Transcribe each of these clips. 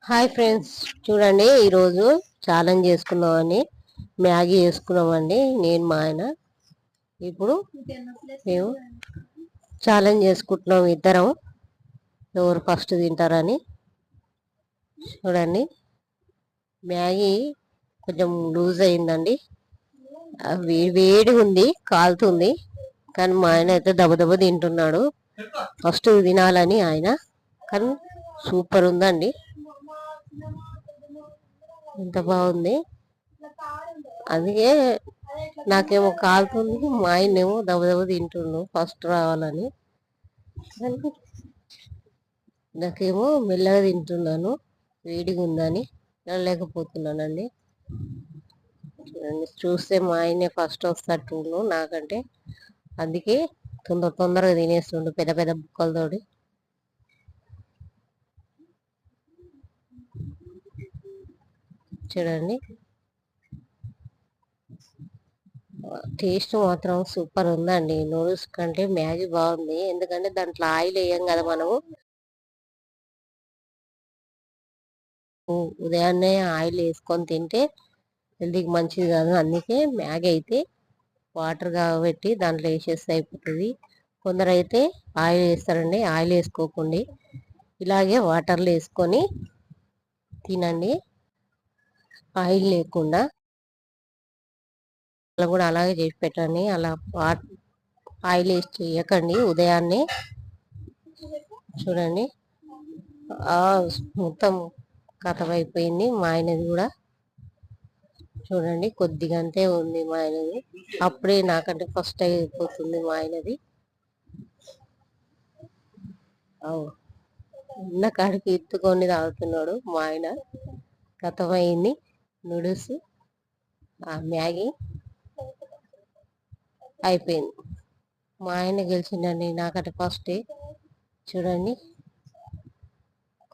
Hi friends, చూడండి ఈరోజు challenge చేసుకున్నామని మ్యాగీ చేసుకున్నామండి. నేను మా ఆయన ఇప్పుడు మేము ఛాలెంజ్ చేసుకుంటున్నాం ఇద్దరం, ఎవరు ఫస్ట్ తింటారని. చూడండి, మ్యాగీ కొంచెం లూజ్ అయిందండి, వేడి ఉంది, కాలుతుంది. కానీ మా ఆయన అయితే దబదబ తింటున్నాడు, ఫస్ట్ తినాలని ఆయన. కానీ సూపర్ ఉందండి, ఎంత బాగుంది. అందుకే నాకేమో కాలుతుంది, మా ఆయనేమో దబదబ తింటుండు ఫస్ట్ రావాలని. నాకేమో మెల్లగా తింటున్నాను, వేడిగా ఉందని వెళ్ళలేకపోతున్నానండి. చూస్తే మా ఆయనే ఫస్ట్ వస్తట్టుండు నాకంటే, అందుకే తొందరగా తినేస్తుండు పెద్ద పెద్ద బుక్కలతోటి. చూడండి, టేస్ట్ మాత్రం సూపర్ ఉందండి. నూడిల్స్ కంటే మ్యాగీ బాగుంది, ఎందుకంటే దాంట్లో ఆయిల్ వేయం కదా మనము. ఉదయాన్నే ఆయిల్ వేసుకొని తింటే హెల్తీకి మంచిది కాదు. అందుకే మ్యాగీ అయితే వాటర్ కాబట్టి దాంట్లో వేసేస్తే అయిపోతుంది. కొందరు అయితే ఆయిల్ వేస్తారండి, ఆయిల్ వేసుకోకండి, ఇలాగే వాటర్లో వేసుకొని తినండి, ఆయిల్ లేకుండా. అలా కూడా అలాగే చేసి పెట్టండి, అలా ఆయిల్ వేసి చేయకండి ఉదయాన్నే. చూడండి, మొత్తం కథం అయిపోయింది మా ఆయనది కూడా. చూడండి, కొద్దిగంతే ఉంది మా ఆయనది, అప్పుడే నాకంటే ఫస్ట్ అయిపోతుంది మా ఆయనది. ఉన్న కాడికి ఎత్తుకొని తాగుతున్నాడు మా ఆయన. కథమైంది నూడిల్స్, మ్యాగీ అయిపోయింది. మా ఆయన గెలిచిండండి నాకంటే ఫస్టే. చూడండి,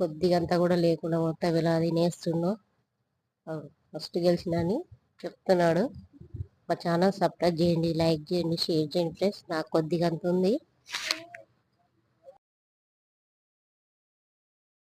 కొద్దిగంతా కూడా లేకుండా మొత్తం ఇలా తినేస్తుండో. ఫస్ట్ గెలిచిందని చెప్తున్నాడు. మా ఛానల్ సబ్స్క్రైబ్ చేయండి, లైక్ చేయండి, షేర్ చేయండి ఫ్రెండ్స్. నాకు కొద్దిగంత ఉంది.